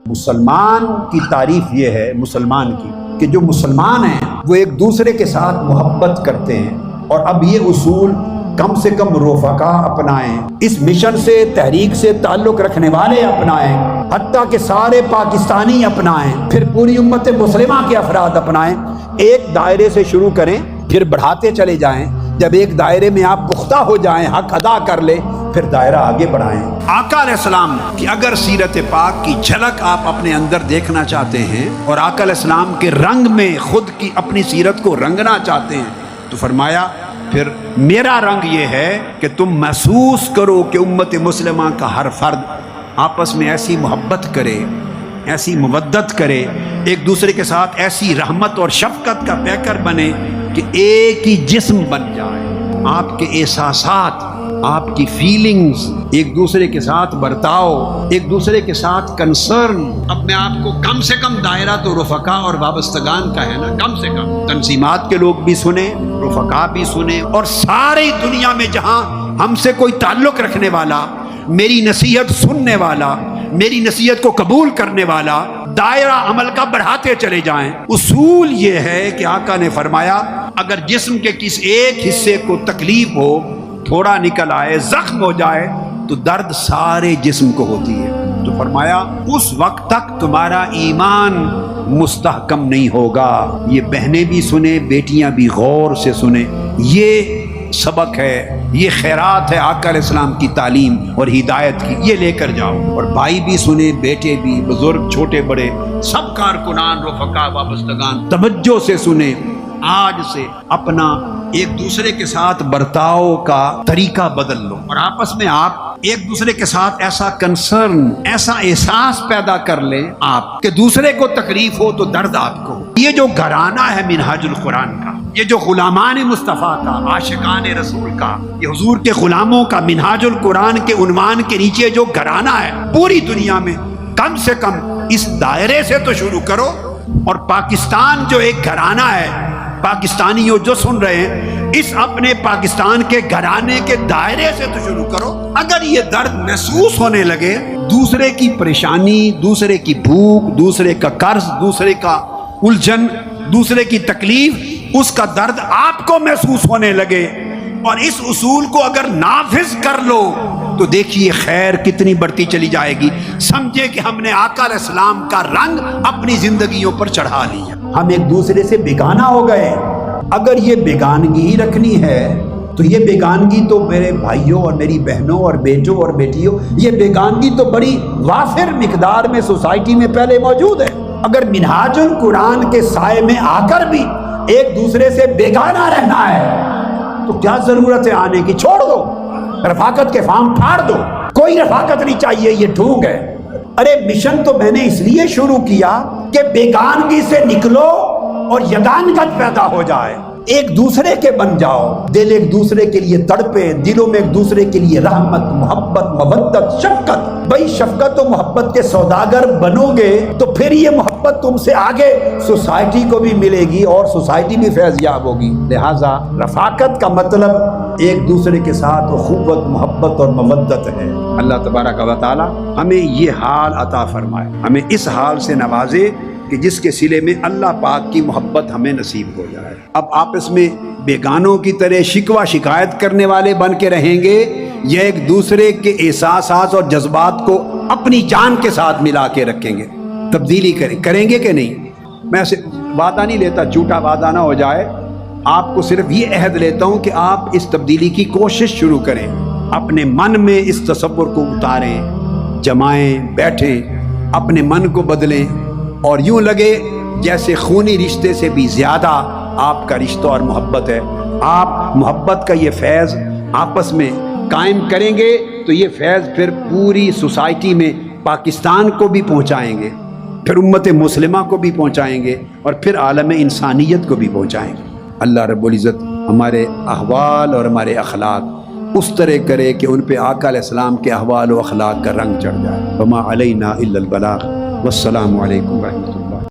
مسلمان کی تعریف یہ ہے مسلمان کی کہ جو مسلمان ہیں وہ ایک دوسرے کے ساتھ محبت کرتے ہیں، اور اب یہ اصول کم سے کم رفقا اپنائیں، اس مشن سے تحریک سے تعلق رکھنے والے اپنائیں، حتیٰ کہ سارے پاکستانی اپنائیں، پھر پوری امت مسلمہ کے افراد اپنائیں۔ ایک دائرے سے شروع کریں، پھر بڑھاتے چلے جائیں۔ جب ایک دائرے میں آپ پختہ ہو جائیں، حق ادا کر لیں، پھر دائرہ آگے بڑھائیں۔ آقا علیہ السلام کی اگر سیرت پاک کی جھلک آپ اپنے اندر دیکھنا چاہتے ہیں اور آقا علیہ السلام کے رنگ میں خود کی اپنی سیرت کو رنگنا چاہتے ہیں، تو فرمایا پھر میرا رنگ یہ ہے کہ تم محسوس کرو کہ امت مسلمہ کا ہر فرد آپس میں ایسی محبت کرے، ایسی مودت کرے، ایک دوسرے کے ساتھ ایسی رحمت اور شفقت کا پیکر بنے کہ ایک ہی جسم بن جائے۔ آپ کے احساسات، آپ کی فیلنگز، ایک دوسرے کے ساتھ برتاؤ، ایک دوسرے کے ساتھ کنسرن۔ اب میں آپ کو کم سے کم دائرہ تو رفقا اور وابستگان کا ہے نا، کم سے کم تنظیمات کے لوگ بھی سنیں، رفقا بھی سنیں، اور ساری دنیا میں جہاں ہم سے کوئی تعلق رکھنے والا، میری نصیحت سننے والا، میری نصیحت کو قبول کرنے والا، دائرہ عمل کا بڑھاتے چلے جائیں۔ اصول یہ ہے کہ آقا نے فرمایا اگر جسم کے کسی ایک حصے کو تکلیف ہو، تھوڑا نکل آئے، زخم ہو جائے، تو درد سارے جسم کو ہوتی ہے۔ تو فرمایا اس وقت تک تمہارا ایمان مستحکم نہیں ہوگا۔ یہ بہنیں بھی سنیں، بیٹیاں بھی غور سے سنیں، یہ سبق ہے، یہ خیرات ہے آقا علیہ السلام کی تعلیم اور ہدایت کی، یہ لے کر جاؤ۔ اور بھائی بھی سنیں، بیٹے بھی، بزرگ چھوٹے بڑے، سب کارکنان رفقا وابستگان توجہ سے سنیں۔ آج سے اپنا ایک دوسرے کے ساتھ برتاؤ کا طریقہ بدل لو، اور آپس میں آپ ایک دوسرے کے ساتھ ایسا کنسرن، ایسا احساس پیدا کر لیں آپ کہ دوسرے کو تکلیف ہو تو درد آپ کو۔ یہ جو گھرانہ ہے منہاج القرآن کا، یہ جو غلامان مصطفیٰ کا، عاشقان رسول کا، یہ حضور کے غلاموں کا منہاج القرآن کے عنوان کے نیچے جو گھرانہ ہے، پوری دنیا میں کم سے کم اس دائرے سے تو شروع کرو۔ اور پاکستان جو ایک گھرانہ ہے، پاکستانیوں جو سن رہے ہیں، اس اپنے پاکستان کے گھرانے کے دائرے سے تو شروع کرو۔ اگر یہ درد محسوس ہونے لگے، دوسرے کی پریشانی، دوسرے کی بھوک، دوسرے کا قرض، دوسرے کا الجھن، دوسرے کی تکلیف، اس کا درد آپ کو محسوس ہونے لگے، اور اس اصول کو اگر نافذ کر لو تو دیکھیے خیر کتنی بڑھتی چلی جائے گی۔ سمجھے کہ ہم نے آقا علیہ السلام کا رنگ اپنی زندگیوں پر چڑھا لیا، ہم ایک دوسرے سے بیگانہ ہو گئے۔ اگر یہ بیگانگی ہی رکھنی ہے تو یہ بیگانگی تو میرے بھائیوں اور میری بہنوں اور بیٹوں اور بیٹیوں، یہ بیگانگی تو بڑی وافر مقدار میں سوسائٹی میں پہلے موجود ہے۔ اگر منہاج القرآن کے سائے میں آ کر بھی ایک دوسرے سے بیگانہ رہنا ہے تو کیا ضرورت ہے آنے کی؟ چھوڑ دو، رفاقت کے فام پھاڑ دو، کوئی رفاقت نہیں چاہیے، یہ ڈھونگ ہے۔ ارے مشن تو میں نے اس لیے شروع کیا کہ بیگانگی سے نکلو اور یگانگت پیدا ہو جائے، ایک دوسرے کے بن جاؤ، دل ایک دوسرے کے لیے تڑپے، دلوں میں ایک دوسرے کے لیے رحمت، محبت، مودت، شفقت۔ بھائی شفقت و محبت کے سوداگر بنو گے تو پھر یہ محبت تم سے آگے سوسائٹی کو بھی ملے گی اور سوسائٹی بھی فیض یاب ہوگی۔ لہٰذا رفاقت کا مطلب ایک دوسرے کے ساتھ اخوت، محبت اور مودت ہے۔ اللہ تبارک و تعالی ہمیں یہ حال عطا فرمائے، ہمیں اس حال سے نوازے کہ جس کے صلے میں اللہ پاک کی محبت ہمیں نصیب ہو جائے۔ اب آپس میں بیگانوں کی طرح شکوہ شکایت کرنے والے بن کے رہیں گے یا ایک دوسرے کے احساسات اور جذبات کو اپنی جان کے ساتھ ملا کے رکھیں گے؟ تبدیلی کریں گے کہ نہیں؟ میں وعدہ نہیں لیتا، جھوٹا وعدہ نہ ہو جائے، آپ کو صرف یہ عہد لیتا ہوں کہ آپ اس تبدیلی کی کوشش شروع کریں، اپنے من میں اس تصور کو اتاریں، جمائیں، بیٹھیں، اپنے من کو بدلیں، اور یوں لگے جیسے خونی رشتے سے بھی زیادہ آپ کا رشتہ اور محبت ہے۔ آپ محبت کا یہ فیض آپس میں قائم کریں گے تو یہ فیض پھر پوری سوسائٹی میں پاکستان کو بھی پہنچائیں گے، پھر امت مسلمہ کو بھی پہنچائیں گے، اور پھر عالم انسانیت کو بھی پہنچائیں گے۔ اللہ رب العزت ہمارے احوال اور ہمارے اخلاق اس طرح کرے کہ ان پہ آقا علیہ السلام کے احوال و اخلاق کا رنگ چڑھ جائے۔ وما علینا الا البلاغ، والسلام علیکم ورحمۃ اللہ۔